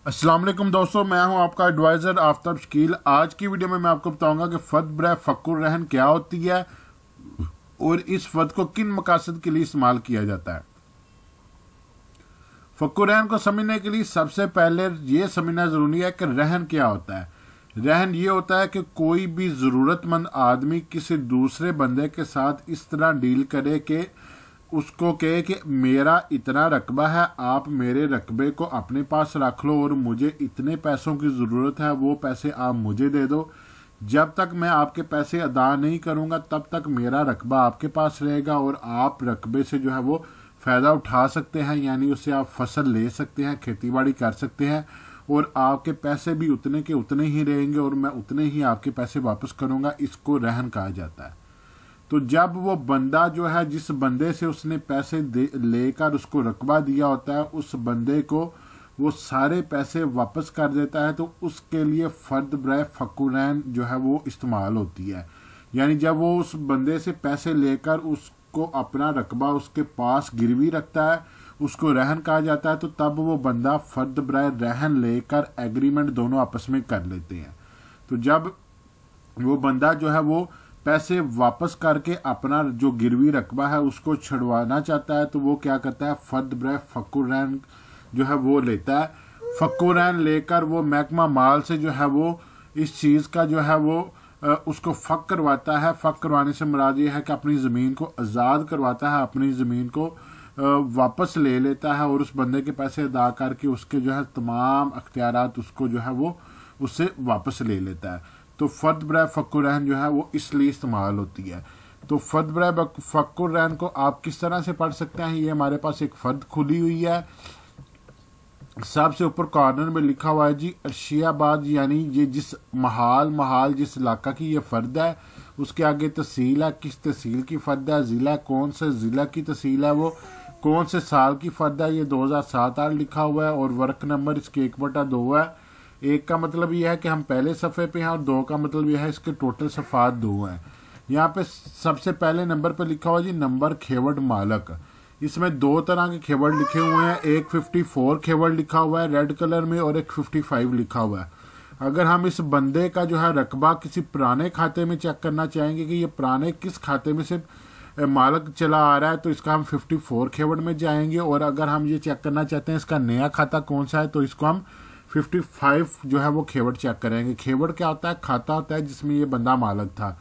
अस्सलाम वालेकुम दोस्तों, मैं हूं आपका एडवाइज़र आफ्ताब शकील। आज की वीडियो में मैं आपको बताऊंगा कि फ़द बरे फ़क्र रहन क्या होती है और इस फ़द को किन मकासद के लिए इस्तेमाल किया जाता है। फ़क्र रहन को समझने के लिए सबसे पहले ये समझना ज़रूरी है कि रहन क्या होता है। रहन ये होता है कि कोई भी ज़रूरतमंद आदमी किसी दूसरे बंदे के साथ इस तरह डील करे कि उसको कहे कि मेरा इतना रकबा है, आप मेरे रकबे को अपने पास रख लो और मुझे इतने पैसों की ज़रूरत है, वो पैसे आप मुझे दे दो। जब तक मैं आपके पैसे अदा नहीं करूँगा तब तक मेरा रकबा आपके पास रहेगा और आप रकबे से जो है वो फ़ायदा उठा सकते हैं, यानी उससे आप फसल ले सकते हैं, खेती बाड़ी कर सकते हैं और आपके पैसे भी उतने के उतने ही रहेंगे और मैं उतने ही आपके पैसे वापस करूँगा। इसको रहन कहा जाता है। तो जब वो बंदा जो है, जिस बंदे से उसने पैसे लेकर उसको रकबा दिया होता है, उस बंदे को वो सारे पैसे वापस कर देता है, तो उसके लिए फ़र्द बरे फ़क्र रहन जो है वो इस्तेमाल होती है। यानी जब वो उस बंदे से पैसे लेकर उसको अपना रकबा उसके पास गिरवी रखता है, उसको रहन कहा जाता है। तो तब वो बंदा फ़र्द बरे रहन लेकर एग्रीमेंट दोनों आपस में कर लेते हैं। तो जब वो बंदा जो है वो पैसे वापस करके अपना जो गिरवी रकबा है उसको छुड़वाना चाहता है, तो वो क्या करता है, फ़र्द बरे फ़क्र रहन जो है वो लेता है। फ़क्र रहन लेकर वो महकमा माल से जो है वो इस चीज़ का जो है वो उसको फ़क करवाता है। फ़क करवाने से मुराद ये है कि अपनी ज़मीन को आज़ाद करवाता है, अपनी ज़मीन को वापस ले लेता है और उस बंदे के पैसे अदा करके उसके जो है तमाम अख्तियारात उसको जो है वो उससे वापस ले लेता है। तो फ़र्द बरे फ़क्र रहन जो है वो इसलिए इस्तेमाल होती है। तो फ़र्द बरे फ़क्र रहन को आप किस तरह से पढ़ सकते हैं, ये हमारे पास एक फ़र्द खुली हुई है। सबसे ऊपर कॉर्नर में लिखा हुआ है जी अर्शियाबाद, यानी ये जिस महाल जिस इलाका की ये फ़र्द है, उसके आगे तहसील है, किस तहसील की फ़र्द है, ज़िला कौन से ज़िला की तहसील है, वो कौन से साल की फ़र्द है, ये 2007 लिखा हुआ है और वर्क नंबर इसके 1/2 है। 1 का मतलब यह है कि हम पहले सफ़े पे हैं और 2 का मतलब यह है इसके टोटल सफ़ात 2 हैं। यहाँ पे सबसे पहले नंबर पे लिखा हुआ जी नंबर खेवड़ मालक। इसमें 2 तरह के खेवड़ लिखे हुए हैं, एक 54 खेवड़ लिखा हुआ है रेड कलर में और एक 55 लिखा हुआ है। अगर हम इस बंदे का जो है रकबा किसी पुराने खाते में चेक करना चाहेंगे कि ये पुराने किस खाते में से मालक चला आ रहा है, तो इसका हम 54 खेवड़ में जाएंगे। और अगर हम ये चेक करना चाहते हैं इसका नया खाता कौन सा है, तो इसको हम 55 जो है वो खेवड़ चेक करेंगे। खेवड़ क्या होता है, खाता होता है जिसमें ये बंदा मालक था।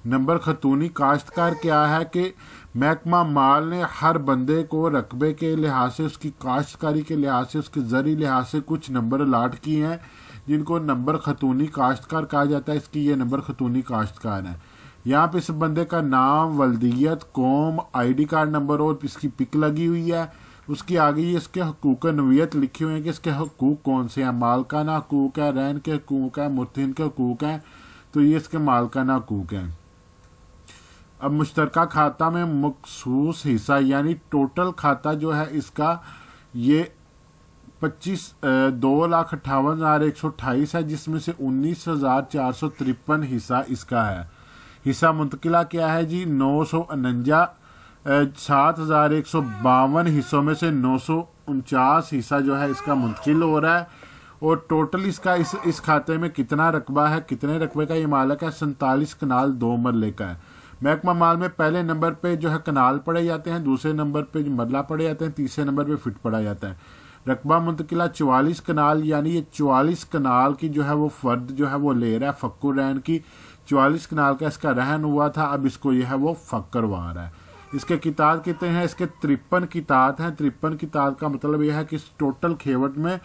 नंबर खतूनी काश्तकार क्या है कि महकमा माल ने हर बंदे को रकबे के लिहाज से, उसकी काश्तकारी के लिहाज से, उसके ज़री लिहाज से कुछ नंबर अलाट किए हैं जिनको नंबर खतूनी काश्तकार कहा जाता है। इसकी ये नंबर खतूनी काश्तकार है। यहाँ पे इस बंदे का नाम, वल्दियत, कौम, ID कार्ड नंबर और इसकी पिक लगी हुई है। उसके आगे ये इसके हकूक नवियत लिखे हुए हैं कि इसके हकूक कौन से हैं, मालकाना हकूक है, रहन के हकूक है, मुर्तिन के हकूक हैं, तो ये इसके मालकाना हकूक हैं। अब मुश्तरका खाता में मखसूस हिस्सा यानी टोटल खाता जो है इसका ये 2,58,128 है, जिसमें से 19,453 हिस्सा इसका है। हिस्सा मुंतकिला क्या है जी 949, 7,152 हिस्सों में से 949 हिस्सा जो है इसका मुंतकिल हो रहा है। और टोटल इसका इस खाते में कितना रकबा है, कितने रकबे का ये मालक है, 47 कनाल 2 मरले का है। महकमा माल में पहले नंबर पे जो है कनाल पढ़े जाते हैं, दूसरे नंबर पे जो मरला पढ़े जाते हैं, तीसरे नंबर पे फिट पढ़ा जाता है। रकबा मुंतकिला 44 कनाल, यानी ये 44 कनाल की जो है वो फ़र्द जो है वो ले रहा है फ़क्र रहन की। 44 कनाल का इसका रहन हुआ था, अब इसको यह है वो फ़क करवा रहा है। इसके किताब कितने हैं, इसके 53 किताब हैं। 53 किताब का मतलब यह है कि इस टोटल खेवट में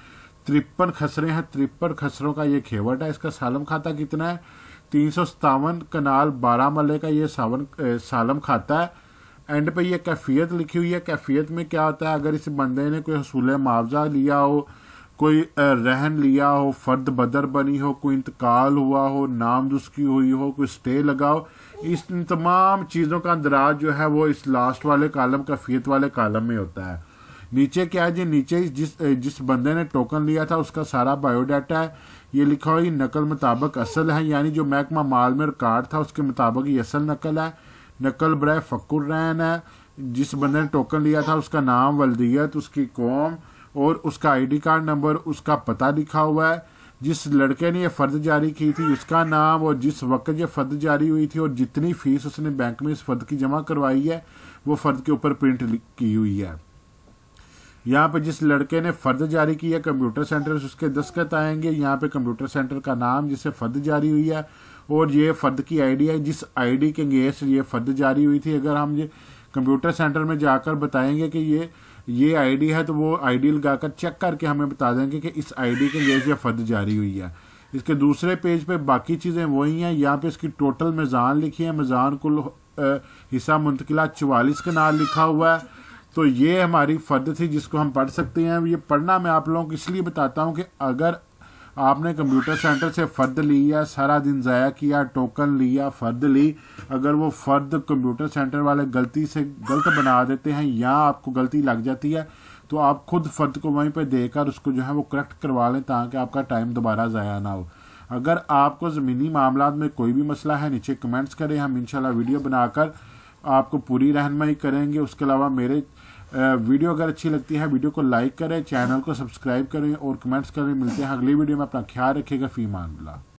53 खसरे हैं। 53 खसरों का ये खेवट है। इसका सालम खाता कितना है, 357 कनाल 12 मरले का ये सालम खाता है। एंड पे ये कैफियत लिखी हुई है। कैफियत में क्या होता है, अगर इस बंदे ने कोई हसूल मुआवजा लिया हो, कोई रहन लिया हो, फ़र्द बदर बनी हो, कोई इंतकाल हुआ हो, नामदुस्की हुई हो, कोई स्टे लगा हो, इस तमाम चीज़ों का अंदराज जो है वो इस लास्ट वाले कालम, कैफियत वाले कालम में होता है। नीचे क्या है जी, नीचे जिस बंदे ने टोकन लिया था उसका सारा बायोडाटा है। ये लिखा हुआ नकल मुताबिक असल है, यानी जो महकमा माल में रिकॉर्ड था उसके मुताबिक ये असल नकल है। नकल बरे फ़क्र रहन है। जिस बंदे ने टोकन लिया था उसका नाम, वल्दियत, उसकी कौम और उसका आईडी कार्ड नंबर, उसका पता लिखा हुआ है, जिस लड़के ने ये फ़र्द जारी की थी उसका नाम और जिस वक्त ये फ़र्द जारी हुई थी और जितनी फ़ीस उसने बैंक में इस फ़र्द की जमा करवाई है वो फ़र्द के ऊपर प्रिंट की हुई है। यहाँ पे जिस लड़के ने फ़र्द जारी किया कंप्यूटर सेंटर से उसके दस्तखत आएंगे। यहाँ पे कंप्यूटर सेंटर का नाम जिससे फ़र्द जारी हुई है और ये फ़र्द की आईडी है जिस आईडी के अगेंस्ट ये फ़र्द जारी हुई थी। अगर हम ये कंप्यूटर सेंटर में जाकर बताएंगे कि ये आईडी है तो वो आईडी लगाकर चेक करके हमें बता देंगे कि इस आईडी के अगेंस्ट ये फ़र्द जारी हुई है। इसके दूसरे पेज पे बाकी चीज़ें वही हैं। यहाँ पे इसकी टोटल मीज़ान लिखी है, मीज़ान कुल हिस्सा मुंतकिला 44 के नाम लिखा हुआ है। तो ये हमारी फ़र्द थी जिसको हम पढ़ सकते हैं। ये पढ़ना मैं आप लोगों को इसलिए बताता हूँ कि अगर आपने कंप्यूटर सेंटर से फ़र्द लिया, सारा दिन ज़ाया किया, टोकन लिया, फ़र्द ली, अगर वो फ़र्द कंप्यूटर सेंटर वाले गलती से गलत बना देते हैं या आपको गलती लग जाती है तो आप खुद फ़र्द को वहीं पे देकर उसको जो है वो करेक्ट करवा लें ताकि आपका टाइम दोबारा ज़ाया ना हो। अगर आपको ज़मीनी मामलात में कोई भी मसला है नीचे कमेंट्स करें, हम इंशाल्लाह वीडियो बनाकर आपको पूरी रहनुमाई करेंगे। उसके अलावा मेरे वीडियो अगर अच्छी लगती है वीडियो को लाइक करें, चैनल को सब्सक्राइब करें और कमेंट्स करें। मिलते हैं अगली वीडियो में। अपना ख्याल रखिएगा। फ़ी अमान अल्लाह।